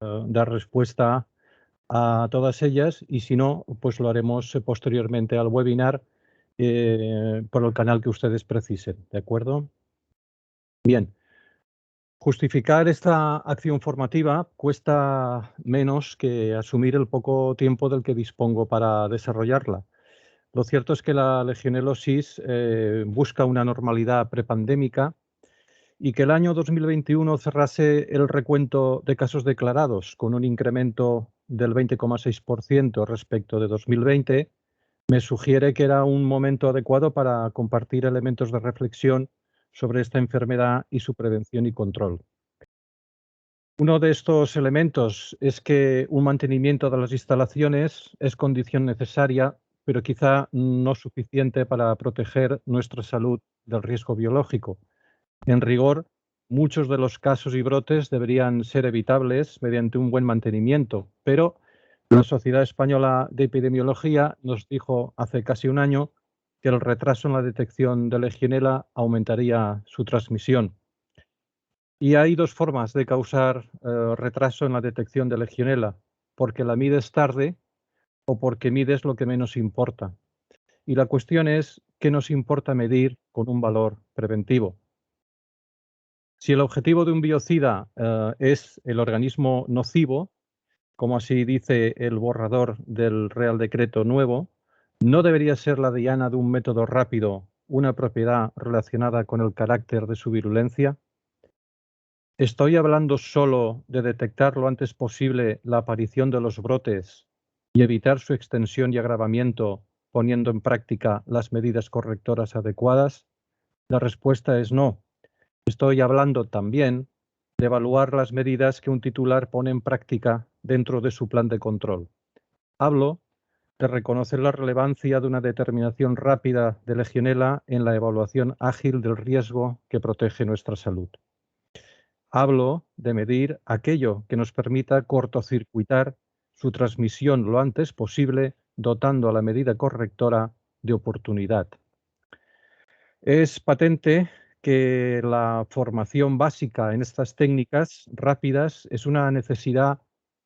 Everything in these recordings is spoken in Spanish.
dar respuesta a todas ellas y si no, pues lo haremos posteriormente al webinar por el canal que ustedes precisen, ¿de acuerdo? Bien, justificar esta acción formativa cuesta menos que asumir el poco tiempo del que dispongo para desarrollarla. Lo cierto es que la legionelosis busca una normalidad prepandémica y que el año 2021 cerrase el recuento de casos declarados con un incremento del 20,6% respecto de 2020 me sugiere que era un momento adecuado para compartir elementos de reflexión sobre esta enfermedad y su prevención y control. Uno de estos elementos es que un mantenimiento de las instalaciones es condición necesaria, pero quizá no suficiente para proteger nuestra salud del riesgo biológico. En rigor, muchos de los casos y brotes deberían ser evitables mediante un buen mantenimiento, pero la Sociedad Española de Epidemiología nos dijo hace casi un año que el retraso en la detección de Legionela aumentaría su transmisión. Y hay dos formas de causar retraso en la detección de Legionela, porque la mides tarde o porque mides lo que menos importa. Y la cuestión es, ¿qué nos importa medir con un valor preventivo? Si el objetivo de un biocida es el organismo nocivo, como así dice el borrador del Real Decreto nuevo, ¿no debería ser la diana de un método rápido una propiedad relacionada con el carácter de su virulencia? ¿Estoy hablando solo de detectar lo antes posible la aparición de los brotes y evitar su extensión y agravamiento poniendo en práctica las medidas correctoras adecuadas? La respuesta es no. Estoy hablando también de evaluar las medidas que un titular pone en práctica dentro de su plan de control. Hablo de reconocer la relevancia de una determinación rápida de Legionela en la evaluación ágil del riesgo que protege nuestra salud. Hablo de medir aquello que nos permita cortocircuitar su transmisión lo antes posible, dotando a la medida correctora de oportunidad. Es patente que la formación básica en estas técnicas rápidas es una necesidad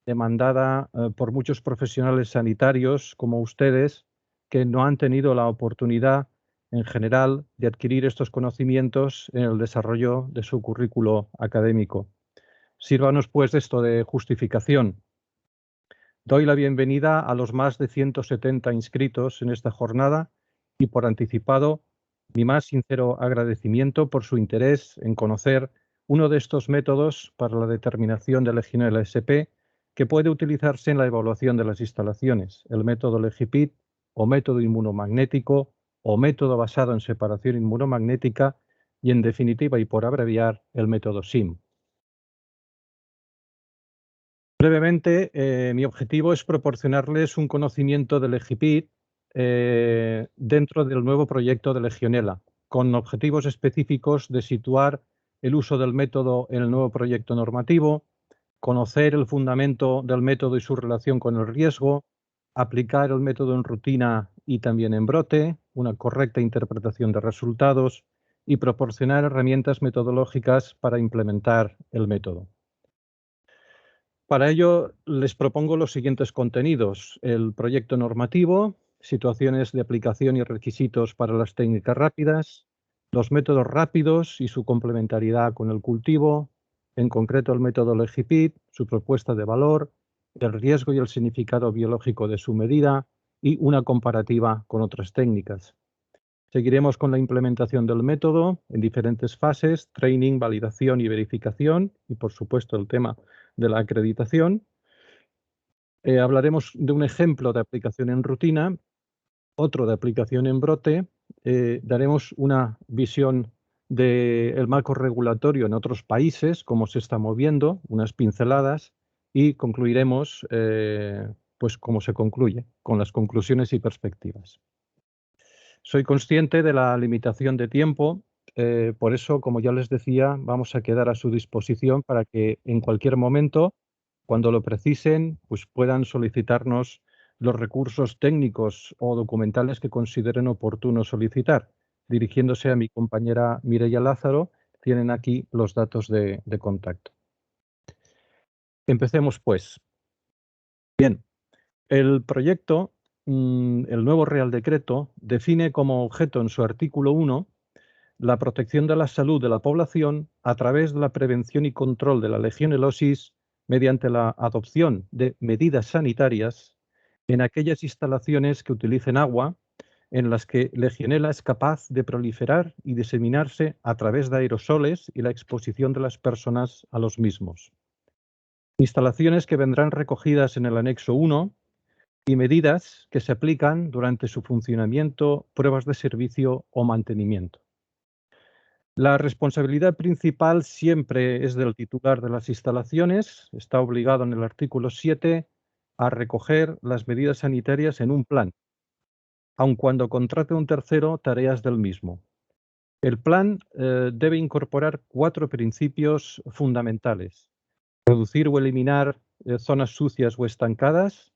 demandada por muchos profesionales sanitarios como ustedes que no han tenido la oportunidad en general de adquirir estos conocimientos en el desarrollo de su currículo académico. Sírvanos pues esto de justificación. Doy la bienvenida a los más de 170 inscritos en esta jornada y por anticipado mi más sincero agradecimiento por su interés en conocer uno de estos métodos para la determinación de Legionella SP que puede utilizarse en la evaluación de las instalaciones, el método Legipit o método inmunomagnético o método basado en separación inmunomagnética y en definitiva y por abreviar el método SIM. Brevemente, mi objetivo es proporcionarles un conocimiento de Legipit dentro del nuevo proyecto de Legionela, con objetivos específicos de situar el uso del método en el nuevo proyecto normativo, conocer el fundamento del método y su relación con el riesgo, aplicar el método en rutina y también en brote, una correcta interpretación de resultados y proporcionar herramientas metodológicas para implementar el método. Para ello, les propongo los siguientes contenidos: el proyecto normativo, situaciones de aplicación y requisitos para las técnicas rápidas, los métodos rápidos y su complementariedad con el cultivo, en concreto el método Legipit, su propuesta de valor, el riesgo y el significado biológico de su medida y una comparativa con otras técnicas. Seguiremos con la implementación del método en diferentes fases: training, validación y verificación, y por supuesto el tema de la acreditación. Hablaremos de un ejemplo de aplicación en rutina, otro de aplicación en brote, daremos una visión del marco regulatorio en otros países, cómo se está moviendo, unas pinceladas, y concluiremos pues cómo se concluye, con las conclusiones y perspectivas. Soy consciente de la limitación de tiempo, por eso, como ya les decía, vamos a quedar a su disposición para que en cualquier momento, cuando lo precisen, pues puedan solicitarnos los recursos técnicos o documentales que consideren oportuno solicitar. Dirigiéndose a mi compañera Mireia Lázaro, tienen aquí los datos de contacto. Empecemos, pues. Bien, el proyecto, el nuevo Real Decreto, define como objeto en su artículo 1 la protección de la salud de la población a través de la prevención y control de la legionelosis mediante la adopción de medidas sanitarias en aquellas instalaciones que utilicen agua en las que Legionela es capaz de proliferar y diseminarse a través de aerosoles y la exposición de las personas a los mismos. Instalaciones que vendrán recogidas en el anexo 1 y medidas que se aplican durante su funcionamiento, pruebas de servicio o mantenimiento. La responsabilidad principal siempre es del titular de las instalaciones. Está obligado en el artículo 7 a recoger las medidas sanitarias en un plan, aun cuando contrate un tercero tareas del mismo. El plan debe incorporar 4 principios fundamentales: reducir o eliminar zonas sucias o estancadas,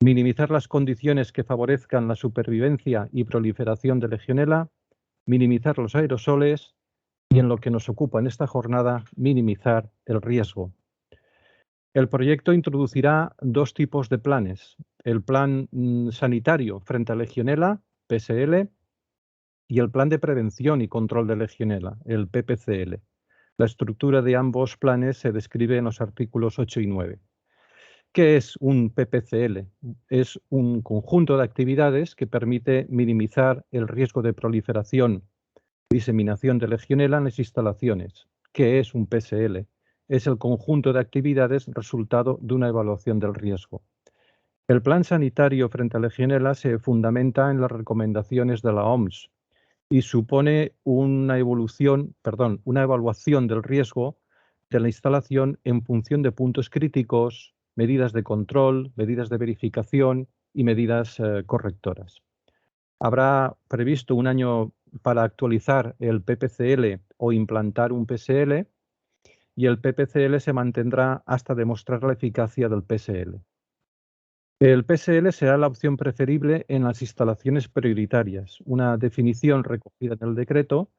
minimizar las condiciones que favorezcan la supervivencia y proliferación de Legionela, minimizar los aerosoles y, en lo que nos ocupa en esta jornada, minimizar el riesgo. El proyecto introducirá 2 tipos de planes: el plan sanitario frente a Legionela, PSL, y el plan de prevención y control de Legionela, el PPCL. La estructura de ambos planes se describe en los artículos 8 y 9. ¿Qué es un PPCL? Es un conjunto de actividades que permite minimizar el riesgo de proliferación y diseminación de Legionela en las instalaciones. ¿Qué es un PSL? Es el conjunto de actividades resultado de una evaluación del riesgo. El plan sanitario frente a Legionela se fundamenta en las recomendaciones de la OMS y supone una evaluación del riesgo de la instalación en función de puntos críticos, medidas de control, medidas de verificación y medidas correctoras. Habrá previsto un año para actualizar el PPCL o implantar un PSL, y el PPCL se mantendrá hasta demostrar la eficacia del PSL. El PSL será la opción preferible en las instalaciones prioritarias, una definición recogida en el decreto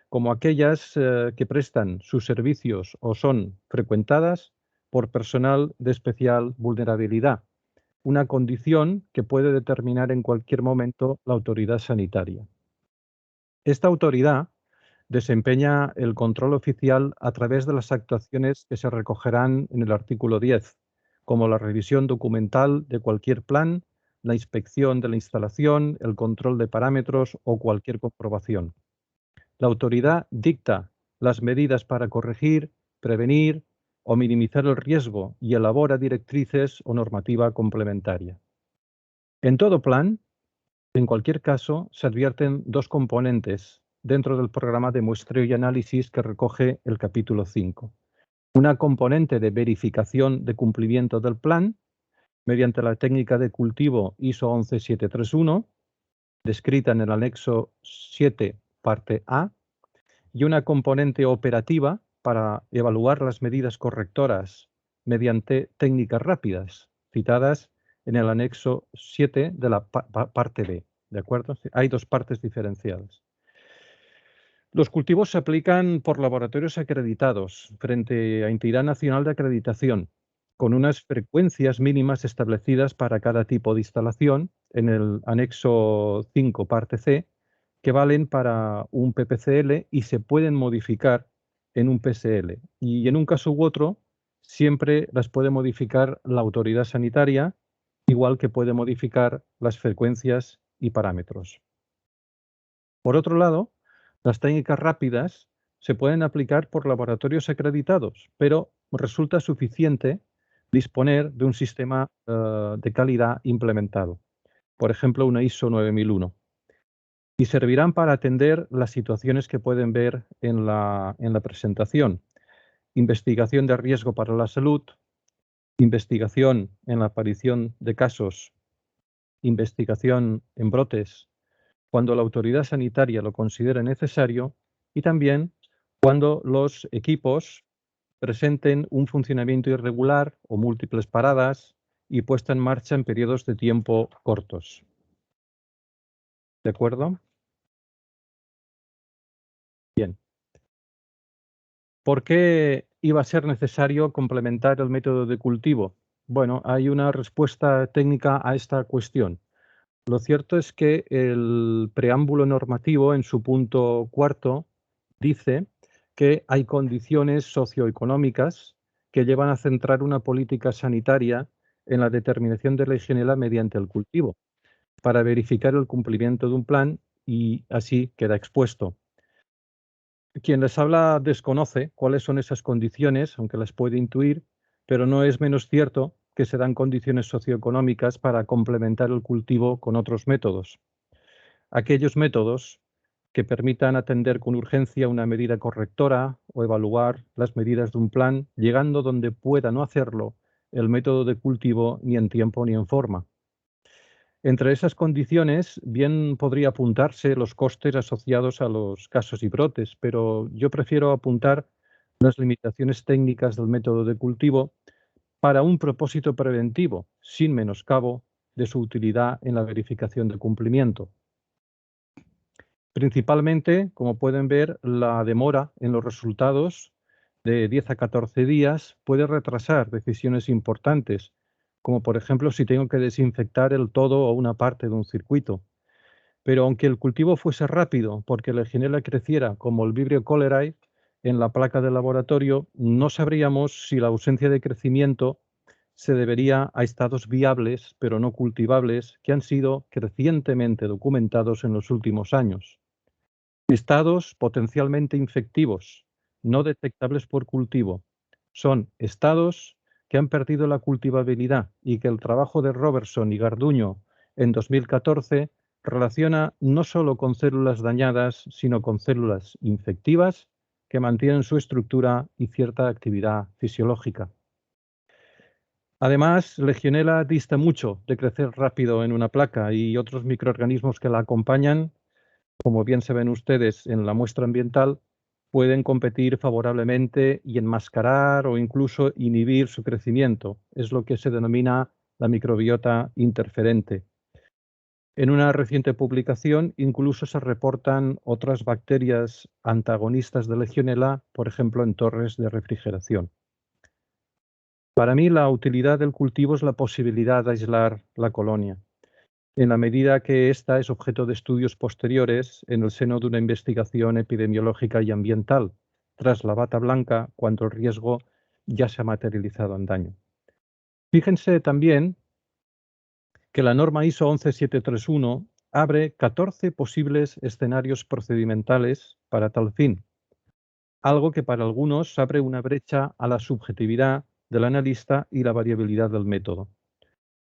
como aquellas que prestan sus servicios o son frecuentadas por personal de especial vulnerabilidad, una condición que puede determinar en cualquier momento la autoridad sanitaria. Esta autoridad desempeña el control oficial a través de las actuaciones que se recogerán en el artículo 10, como la revisión documental de cualquier plan, la inspección de la instalación, el control de parámetros o cualquier comprobación. La autoridad dicta las medidas para corregir, prevenir o minimizar el riesgo y elabora directrices o normativa complementaria. En todo plan, en cualquier caso, se advierten 2 componentes dentro del programa de muestreo y análisis que recoge el capítulo 5. Una componente de verificación de cumplimiento del plan mediante la técnica de cultivo ISO 11731, descrita en el anexo 7, parte A, y una componente operativa para evaluar las medidas correctoras mediante técnicas rápidas, citadas en el anexo 7 de la parte B. ¿De acuerdo? Hay 2 partes diferenciadas. Los cultivos se aplican por laboratorios acreditados frente a Entidad Nacional de Acreditación, con unas frecuencias mínimas establecidas para cada tipo de instalación en el anexo 5, parte C, que valen para un PPCL y se pueden modificar en un PSL. Y en un caso u otro, siempre las puede modificar la autoridad sanitaria, igual que puede modificar las frecuencias y parámetros. Por otro lado, las técnicas rápidas se pueden aplicar por laboratorios acreditados, pero resulta suficiente disponer de un sistema de calidad implementado, por ejemplo, una ISO 9001, y servirán para atender las situaciones que pueden ver en la presentación: investigación de riesgo para la salud, investigación en la aparición de casos, investigación en brotes cuando la autoridad sanitaria lo considere necesario, y también cuando los equipos presenten un funcionamiento irregular o múltiples paradas y puesta en marcha en periodos de tiempo cortos. ¿De acuerdo? Bien. ¿Por qué iba a ser necesario complementar el método de cultivo? Bueno, hay una respuesta técnica a esta cuestión. Lo cierto es que el preámbulo normativo, en su punto cuarto, dice que hay condiciones socioeconómicas que llevan a centrar una política sanitaria en la determinación de Legionela mediante el cultivo, para verificar el cumplimiento de un plan y así queda expuesto. Quien les habla desconoce cuáles son esas condiciones, aunque las puede intuir, pero no es menos cierto que se dan condiciones socioeconómicas para complementar el cultivo con otros métodos. Aquellos métodos que permitan atender con urgencia una medida correctora o evaluar las medidas de un plan, llegando donde pueda no hacerlo el método de cultivo ni en tiempo ni en forma. Entre esas condiciones, bien podría apuntarse los costes asociados a los casos y brotes, pero yo prefiero apuntar las limitaciones técnicas del método de cultivo para un propósito preventivo, sin menoscabo de su utilidad en la verificación de cumplimiento. Principalmente, como pueden ver, la demora en los resultados de 10 a 14 días puede retrasar decisiones importantes, como por ejemplo si tengo que desinfectar el todo o una parte de un circuito. Pero aunque el cultivo fuese rápido, porque la Legionella creciera como el Vibrio cholerae en la placa del laboratorio, no sabríamos si la ausencia de crecimiento se debería a estados viables, pero no cultivables, que han sido crecientemente documentados en los últimos años. Estados potencialmente infectivos, no detectables por cultivo. Son estados que han perdido la cultivabilidad y que el trabajo de Robertson y Garduño en 2014 relaciona no solo con células dañadas, sino con células infectivas que mantienen su estructura y cierta actividad fisiológica. Además, Legionella dista mucho de crecer rápido en una placa y otros microorganismos que la acompañan, como bien se ven ustedes en la muestra ambiental, pueden competir favorablemente y enmascarar o incluso inhibir su crecimiento. Es lo que se denomina la microbiota interferente. En una reciente publicación incluso se reportan otras bacterias antagonistas de Legionella, por ejemplo en torres de refrigeración. Para mí la utilidad del cultivo es la posibilidad de aislar la colonia, en la medida que ésta es objeto de estudios posteriores en el seno de una investigación epidemiológica y ambiental, tras la bata blanca, cuando el riesgo ya se ha materializado en daño. Fíjense también que la norma ISO 11731 abre 14 posibles escenarios procedimentales para tal fin, algo que para algunos abre una brecha a la subjetividad del analista y la variabilidad del método.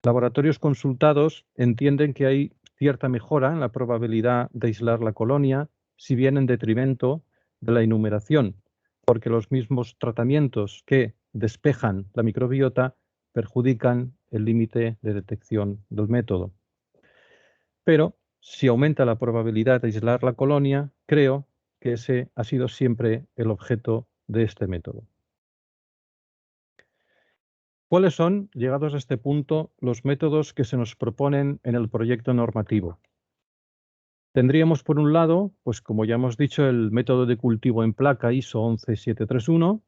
Laboratorios consultados entienden que hay cierta mejora en la probabilidad de aislar la colonia, si bien en detrimento de la enumeración, porque los mismos tratamientos que despejan la microbiota perjudican el límite de detección del método. Pero si aumenta la probabilidad de aislar la colonia, creo que ese ha sido siempre el objeto de este método. ¿Cuáles son, llegados a este punto, los métodos que se nos proponen en el proyecto normativo? Tendríamos, por un lado, pues como ya hemos dicho, el método de cultivo en placa ISO 11731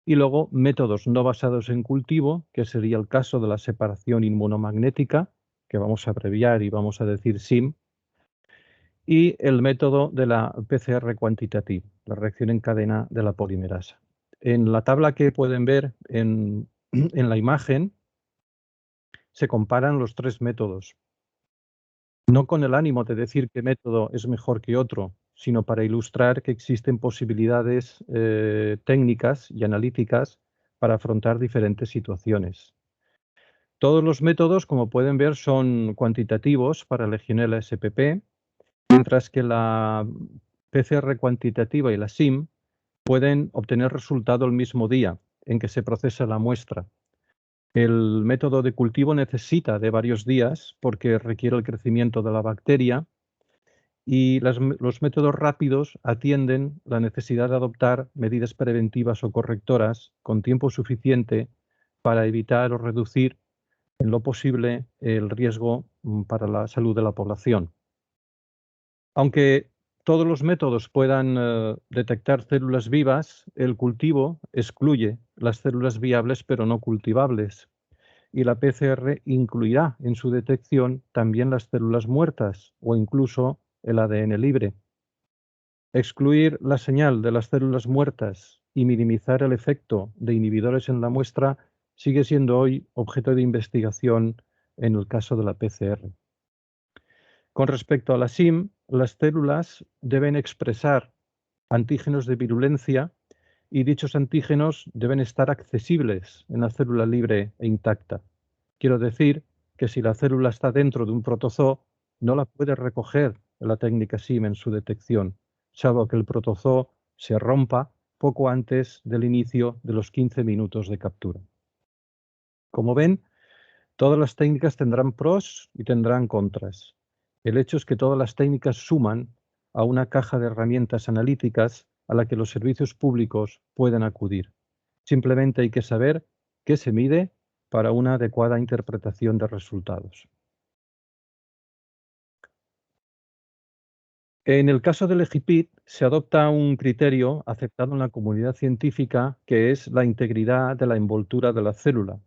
y luego métodos no basados en cultivo, que sería el caso de la separación inmunomagnética, que vamos a abreviar y vamos a decir SIM, y el método de la PCR cuantitativa, la reacción en cadena de la polimerasa. En la tabla que pueden ver en la imagen, se comparan los tres métodos, no con el ánimo de decir qué método es mejor que otro, sino para ilustrar que existen posibilidades técnicas y analíticas para afrontar diferentes situaciones. Todos los métodos, como pueden ver, son cuantitativos para Legionella spp, mientras que la PCR cuantitativa y la SIM pueden obtener resultado el mismo día en que se procesa la muestra. El método de cultivo necesita de varios días porque requiere el crecimiento de la bacteria y los métodos rápidos atienden la necesidad de adoptar medidas preventivas o correctoras con tiempo suficiente para evitar o reducir en lo posible el riesgo para la salud de la población. Aunque todos los métodos puedan detectar células vivas, el cultivo excluye las células viables pero no cultivables. Y la PCR incluirá en su detección también las células muertas o incluso el ADN libre. Excluir la señal de las células muertas y minimizar el efecto de inhibidores en la muestra sigue siendo hoy objeto de investigación en el caso de la PCR. Con respecto a la SIM, las células deben expresar antígenos de virulencia y dichos antígenos deben estar accesibles en la célula libre e intacta. Quiero decir que si la célula está dentro de un protozoo, no la puede recoger la técnica SIM en su detección, salvo que el protozoo se rompa poco antes del inicio de los 15 minutos de captura. Como ven, todas las técnicas tendrán pros y tendrán contras. El hecho es que todas las técnicas suman a una caja de herramientas analíticas a la que los servicios públicos pueden acudir. Simplemente hay que saber qué se mide para una adecuada interpretación de resultados. En el caso del EGIPID se adopta un criterio aceptado en la comunidad científica que es la integridad de la envoltura de la célula,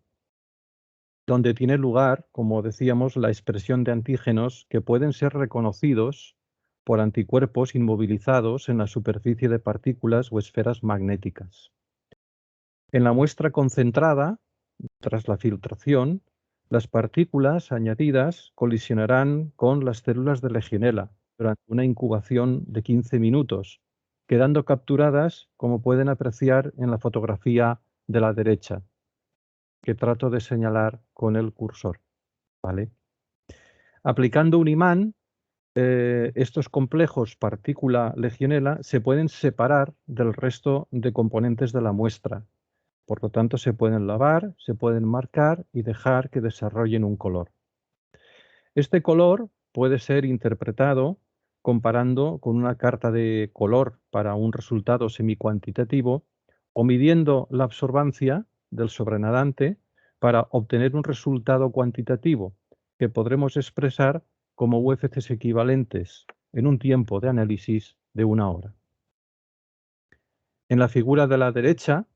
donde tiene lugar, como decíamos, la expresión de antígenos que pueden ser reconocidos por anticuerpos inmovilizados en la superficie de partículas o esferas magnéticas. En la muestra concentrada, tras la filtración, las partículas añadidas colisionarán con las células de Legionella durante una incubación de 15 minutos, quedando capturadas, como pueden apreciar en la fotografía de la derecha, que trato de señalar con el cursor. ¿Vale? Aplicando un imán, estos complejos partícula Legionella se pueden separar del resto de componentes de la muestra. Por lo tanto, se pueden lavar, se pueden marcar y dejar que desarrollen un color. Este color puede ser interpretado comparando con una carta de color para un resultado semicuantitativo o midiendo la absorbancia del sobrenadante para obtener un resultado cuantitativo que podremos expresar como UFCs equivalentes en un tiempo de análisis de 1 hora. En la figura de la derecha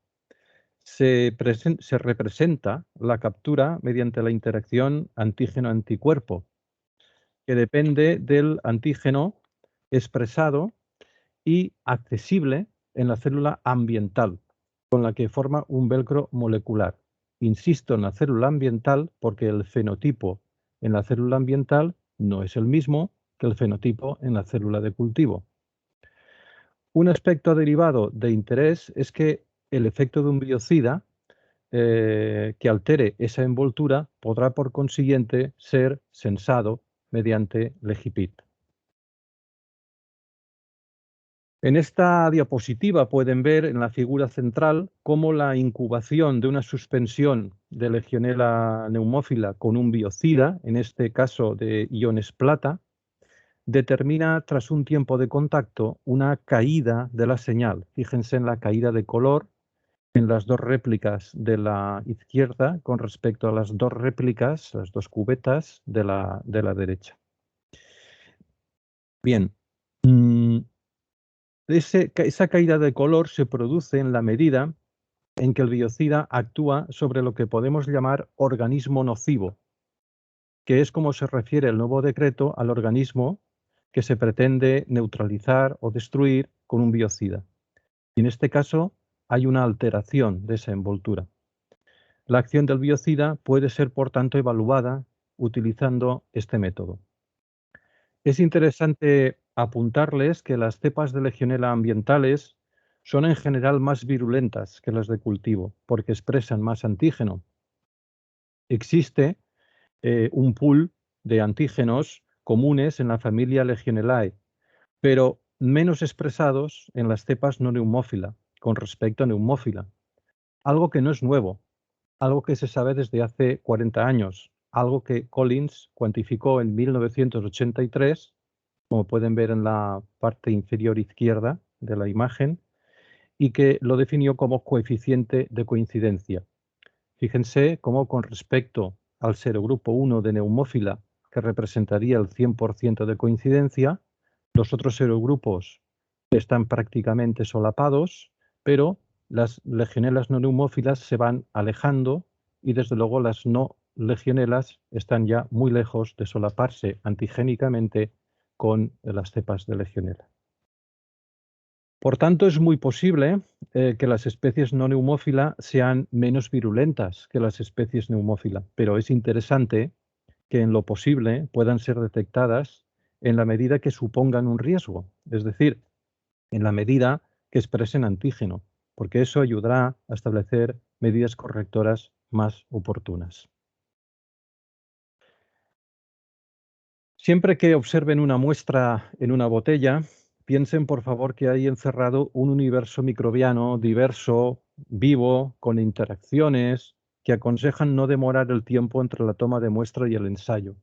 se representa la captura mediante la interacción antígeno-anticuerpo, que depende del antígeno expresado y accesible en la célula ambiental, con la que forma un velcro molecular. Insisto en la célula ambiental porque el fenotipo en la célula ambiental no es el mismo que el fenotipo en la célula de cultivo. Un aspecto derivado de interés es que el efecto de un biocida que altere esa envoltura podrá por consiguiente ser sensado mediante Legipit. En esta diapositiva pueden ver en la figura central cómo la incubación de una suspensión de Legionella pneumófila con un biocida, en este caso de iones plata, determina tras un tiempo de contacto una caída de la señal. Fíjense en la caída de color en las dos réplicas de la izquierda con respecto a las dos réplicas, las dos cubetas de la derecha. Bien, esa caída de color se produce en la medida en que el biocida actúa sobre lo que podemos llamar organismo nocivo, que es como se refiere el nuevo decreto al organismo que se pretende neutralizar o destruir con un biocida. Y en este caso hay una alteración de esa envoltura. La acción del biocida puede ser, por tanto, evaluada utilizando este método. Es interesante apuntarles que las cepas de Legionella ambientales son en general más virulentas que las de cultivo, porque expresan más antígeno. Existe un pool de antígenos comunes en la familia Legionellae, pero menos expresados en las cepas no neumófila con respecto a neumófila. Algo que no es nuevo, algo que se sabe desde hace 40 años, algo que Collins cuantificó en 1983, como pueden ver en la parte inferior izquierda de la imagen, y que lo definió como coeficiente de coincidencia. Fíjense cómo con respecto al serogrupo 1 de neumófila, que representaría el 100% de coincidencia, Los otros serogrupos están prácticamente solapados, pero las legionelas no neumófilas se van alejando y desde luego las no legionelas están ya muy lejos de solaparse antigénicamente con las cepas de legionela. Por tanto, es muy posible que las especies no neumófila sean menos virulentas que las especies neumófila, pero es interesante que en lo posible puedan ser detectadas en la medida que supongan un riesgo, es decir, en la medida que expresen antígeno, porque eso ayudará a establecer medidas correctoras más oportunas. Siempre que observen una muestra en una botella, piensen por favor que hay encerrado un universo microbiano diverso, vivo, con interacciones, que aconsejan no demorar el tiempo entre la toma de muestra y el ensayo.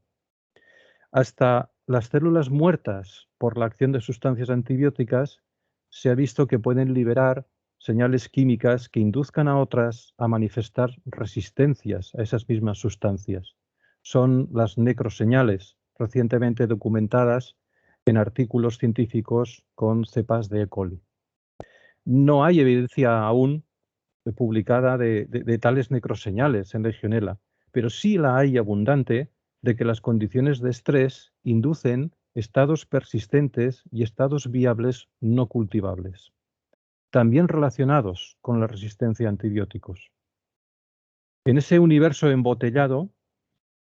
Hasta las células muertas por la acción de sustancias antibióticas se ha visto que pueden liberar señales químicas que induzcan a otras a manifestar resistencias a esas mismas sustancias. Son las necroseñales, recientemente documentadas en artículos científicos con cepas de E. coli. No hay evidencia aún publicada de tales necroseñales en Legionella, pero sí la hay abundante de que las condiciones de estrés inducen estados persistentes y estados viables no cultivables, también relacionados con la resistencia a antibióticos. En ese universo embotellado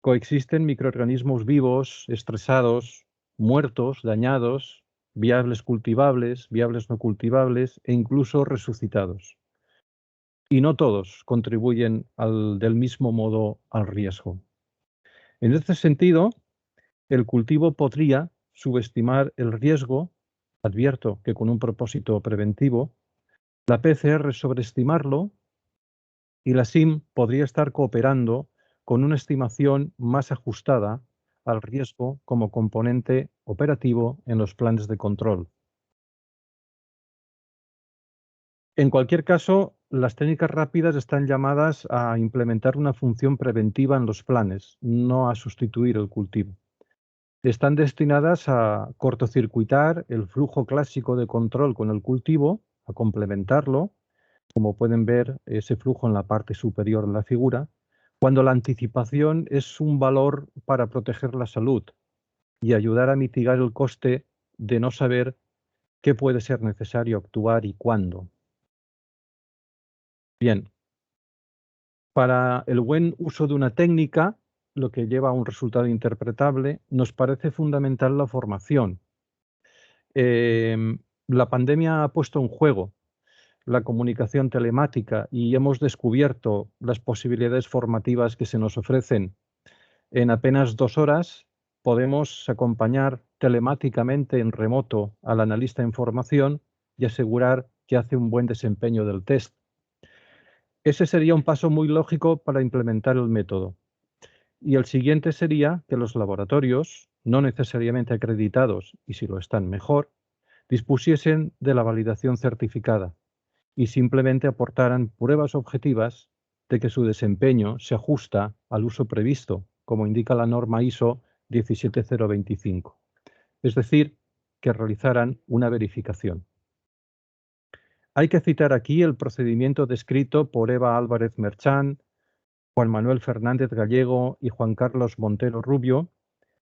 coexisten microorganismos vivos, estresados, muertos, dañados, viables cultivables, viables no cultivables e incluso resucitados. Y no todos contribuyen del mismo modo al riesgo. En este sentido, el cultivo podría subestimar el riesgo, advierto que con un propósito preventivo, la PCR sobreestimarlo y la SIM podría estar cooperando con una estimación más ajustada al riesgo como componente operativo en los planes de control. En cualquier caso, las técnicas rápidas están llamadas a implementar una función preventiva en los planes, no a sustituir el cultivo. Están destinadas a cortocircuitar el flujo clásico de control con el cultivo, a complementarlo, como pueden ver ese flujo en la parte superior de la figura, cuando la anticipación es un valor para proteger la salud y ayudar a mitigar el coste de no saber qué puede ser necesario actuar y cuándo. Bien, para el buen uso de una técnica, lo que lleva a un resultado interpretable, nos parece fundamental la formación. La pandemia ha puesto en juego la comunicación telemática y hemos descubierto las posibilidades formativas que se nos ofrecen. En apenas 2 horas podemos acompañar telemáticamente en remoto al analista en formación y asegurar que hace un buen desempeño del test. Ese sería un paso muy lógico para implementar el método. Y el siguiente sería que los laboratorios, no necesariamente acreditados, y si lo están mejor, dispusiesen de la validación certificada y simplemente aportaran pruebas objetivas de que su desempeño se ajusta al uso previsto, como indica la norma ISO 17025. Es decir, que realizaran una verificación. Hay que citar aquí el procedimiento descrito por Eva Álvarez Merchán, Juan Manuel Fernández Gallego y Juan Carlos Montero Rubio,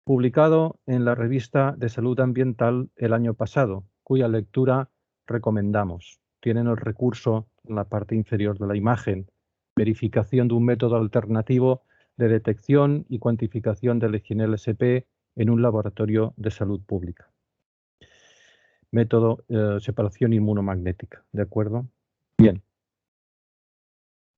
publicado en la revista de Salud Ambiental el año pasado, cuya lectura recomendamos. Tienen el recurso en la parte inferior de la imagen, verificación de un método alternativo de detección y cuantificación de Legionella SP en un laboratorio de salud pública. Método separación inmunomagnética, ¿de acuerdo? Bien.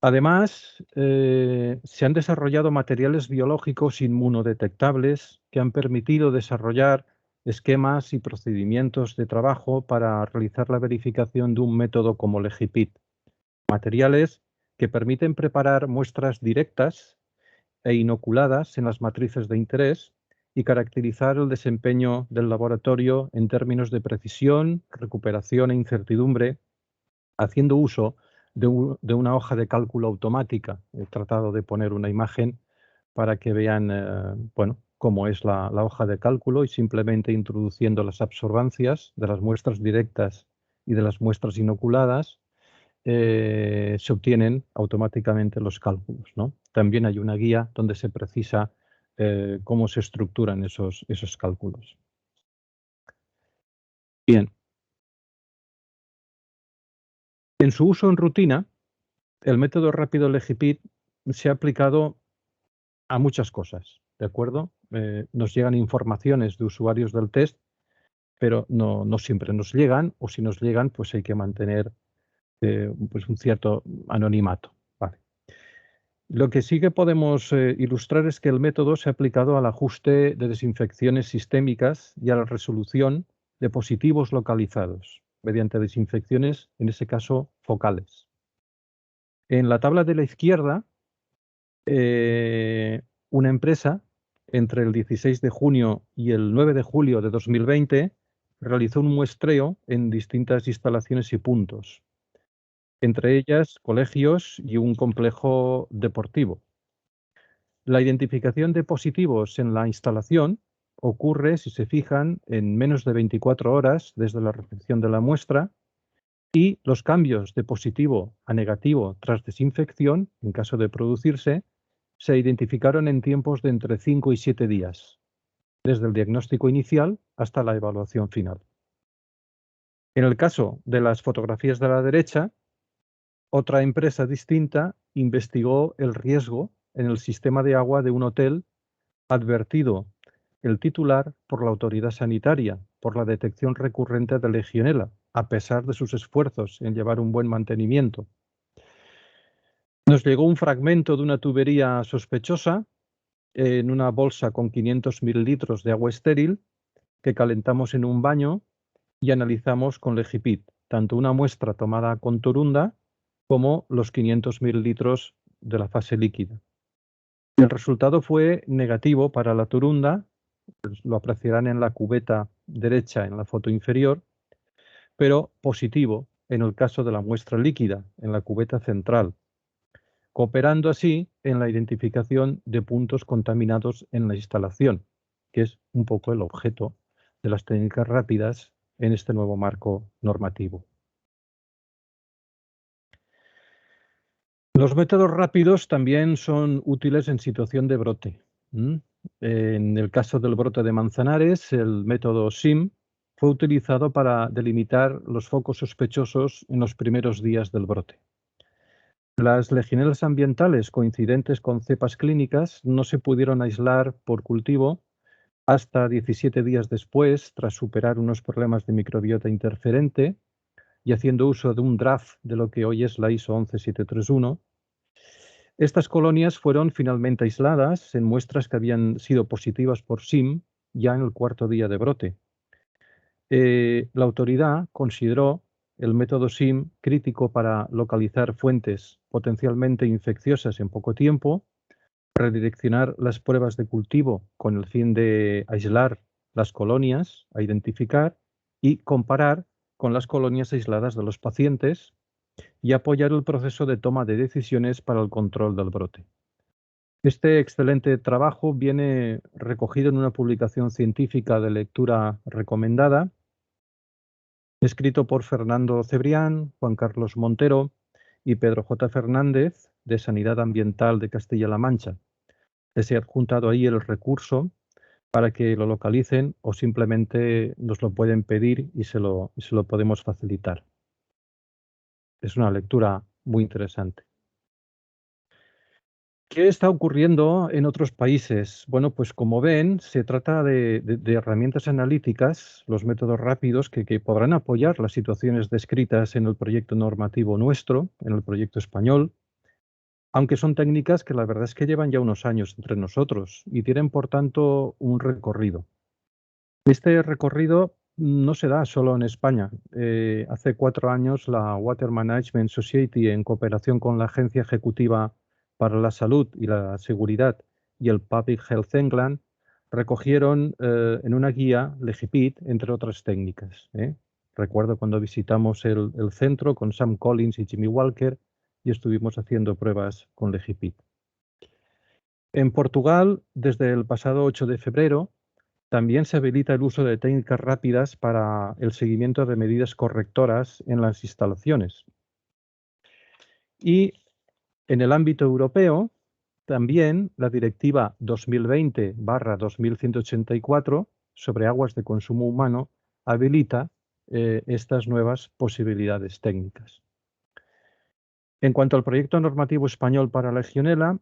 Además, se han desarrollado materiales biológicos inmunodetectables que han permitido desarrollar esquemas y procedimientos de trabajo para realizar la verificación de un método como Legipit. Materiales que permiten preparar muestras directas e inoculadas en las matrices de interés y caracterizar el desempeño del laboratorio en términos de precisión, recuperación e incertidumbre, haciendo uso de una hoja de cálculo automática. He tratado de poner una imagen para que vean, bueno, como es la hoja de cálculo, y simplemente introduciendo las absorbancias de las muestras directas y de las muestras inoculadas, se obtienen automáticamente los cálculos, ¿no? También hay una guía donde se precisa cómo se estructuran esos cálculos. Bien. En su uso en rutina, el método rápido Legipit se ha aplicado a muchas cosas, ¿de acuerdo? Nos llegan informaciones de usuarios del test, pero no siempre nos llegan, o si nos llegan, pues hay que mantener pues un cierto anonimato. Vale. Lo que sí que podemos ilustrar es que el método se ha aplicado al ajuste de desinfecciones sistémicas y a la resolución de positivos localizados, mediante desinfecciones, en ese caso, focales. En la tabla de la izquierda, una empresa, entre el 16 de junio y el 9 de julio de 2020, realizó un muestreo en distintas instalaciones y puntos, entre ellas colegios y un complejo deportivo. La identificación de positivos en la instalación ocurre, si se fijan, en menos de 24 horas desde la recepción de la muestra, y los cambios de positivo a negativo tras desinfección, en caso de producirse, se identificaron en tiempos de entre 5 y 7 días, desde el diagnóstico inicial hasta la evaluación final. En el caso de las fotografías de la derecha, otra empresa distinta investigó el riesgo en el sistema de agua de un hotel, advertido el titular por la autoridad sanitaria por la detección recurrente de Legionela, a pesar de sus esfuerzos en llevar un buen mantenimiento. Nos llegó un fragmento de una tubería sospechosa en una bolsa con 500 mililitros de agua estéril que calentamos en un baño y analizamos con Legipit, tanto una muestra tomada con Turunda como los 500 mililitros de la fase líquida. El resultado fue negativo para la Turunda, pues lo apreciarán en la cubeta derecha en la foto inferior, pero positivo en el caso de la muestra líquida, en la cubeta central, cooperando así en la identificación de puntos contaminados en la instalación, que es un poco el objeto de las técnicas rápidas en este nuevo marco normativo. Los métodos rápidos también son útiles en situación de brote. En el caso del brote de Manzanares, el método SIM fue utilizado para delimitar los focos sospechosos en los primeros días del brote. Las legionelas ambientales coincidentes con cepas clínicas no se pudieron aislar por cultivo hasta 17 días después, tras superar unos problemas de microbiota interferente y haciendo uso de un draft de lo que hoy es la ISO 11731. Estas colonias fueron finalmente aisladas en muestras que habían sido positivas por SIM ya en el cuarto día de brote. La autoridad consideró el método SIM crítico para localizar fuentes potencialmente infecciosas en poco tiempo, redireccionar las pruebas de cultivo con el fin de aislar las colonias a identificar y comparar con las colonias aisladas de los pacientes, y apoyar el proceso de toma de decisiones para el control del brote. Este excelente trabajo viene recogido en una publicación científica de lectura recomendada, escrito por Fernando Cebrián, Juan Carlos Montero y Pedro J. Fernández, de Sanidad Ambiental de Castilla-La Mancha. Les he adjuntado ahí el recurso para que lo localicen, o simplemente nos lo pueden pedir y se lo podemos facilitar. Es una lectura muy interesante. ¿Qué está ocurriendo en otros países? Bueno, pues como ven, se trata de herramientas analíticas, los métodos rápidos que podrán apoyar las situaciones descritas en el proyecto normativo nuestro, en el proyecto español, aunque son técnicas que la verdad es que llevan ya unos años entre nosotros y tienen, por tanto, un recorrido. Este recorrido no se da solo en España. Hace 4 años la Water Management Society, en cooperación con la Agencia Ejecutiva para la Salud y la Seguridad y el Public Health England, recogieron en una guía Legipit, entre otras técnicas. Recuerdo cuando visitamos el centro con Sam Collins y Jimmy Walker y estuvimos haciendo pruebas con Legipit. En Portugal, desde el pasado 8 de febrero, también se habilita el uso de técnicas rápidas para el seguimiento de medidas correctoras en las instalaciones. Y en el ámbito europeo, también la Directiva 2020/2184 sobre aguas de consumo humano habilita estas nuevas posibilidades técnicas. En cuanto al proyecto normativo español para Legionela,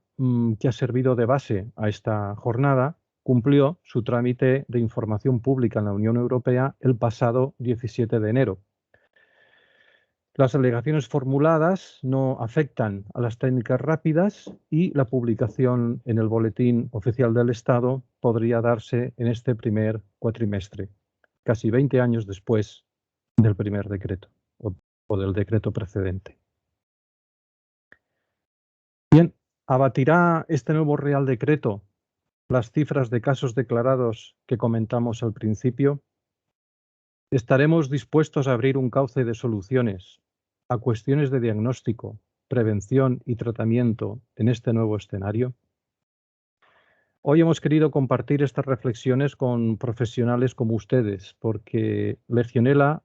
que ha servido de base a esta jornada, cumplió su trámite de información pública en la Unión Europea el pasado 17 de enero. Las alegaciones formuladas no afectan a las técnicas rápidas y la publicación en el Boletín Oficial del Estado podría darse en este primer cuatrimestre, casi 20 años después del primer decreto o del decreto precedente. Bien, ¿abatirá este nuevo Real Decreto las cifras de casos declarados que comentamos al principio? ¿Estaremos dispuestos a abrir un cauce de soluciones a cuestiones de diagnóstico, prevención y tratamiento en este nuevo escenario? Hoy hemos querido compartir estas reflexiones con profesionales como ustedes, porque Legionela,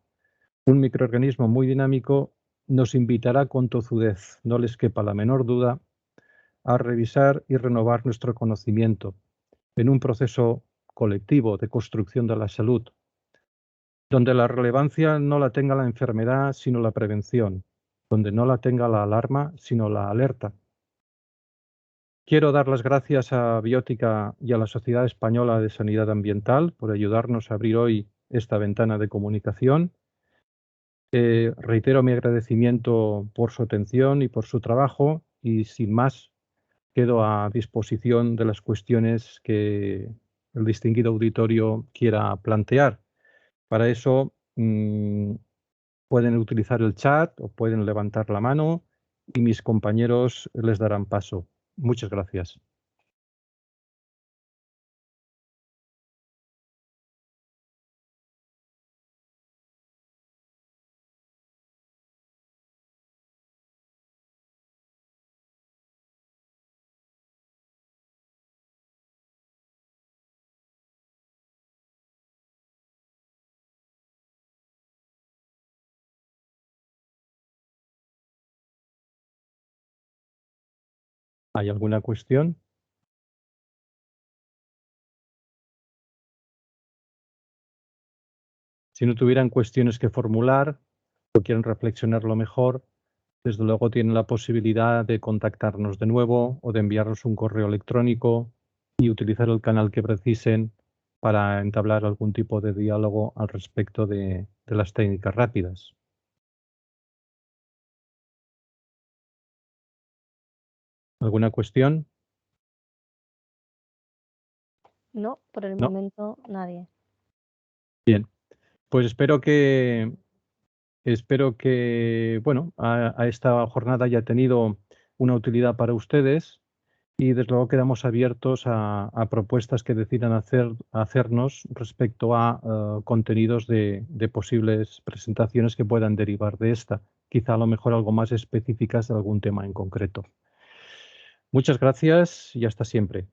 un microorganismo muy dinámico, nos invitará con tozudez, no les quepa la menor duda, a revisar y renovar nuestro conocimiento en un proceso colectivo de construcción de la salud, donde la relevancia no la tenga la enfermedad, sino la prevención, donde no la tenga la alarma, sino la alerta. Quiero dar las gracias a Biótica y a la Sociedad Española de Sanidad Ambiental por ayudarnos a abrir hoy esta ventana de comunicación. Reitero mi agradecimiento por su atención y por su trabajo y sin más quedo a disposición de las cuestiones que el distinguido auditorio quiera plantear. Para eso pueden utilizar el chat o pueden levantar la mano y mis compañeros les darán paso. Muchas gracias. ¿Hay alguna cuestión? Si no tuvieran cuestiones que formular o quieren reflexionarlo mejor, desde luego tienen la posibilidad de contactarnos de nuevo o de enviarnos un correo electrónico y utilizar el canal que precisen para entablar algún tipo de diálogo al respecto de las técnicas rápidas. ¿Alguna cuestión? No, por el No. momento nadie. Bien, pues espero que bueno, a esta jornada haya tenido una utilidad para ustedes y desde luego quedamos abiertos a propuestas que decidan hacernos respecto a contenidos de posibles presentaciones que puedan derivar de esta, quizá a lo mejor algo más específicas de algún tema en concreto. Muchas gracias y hasta siempre.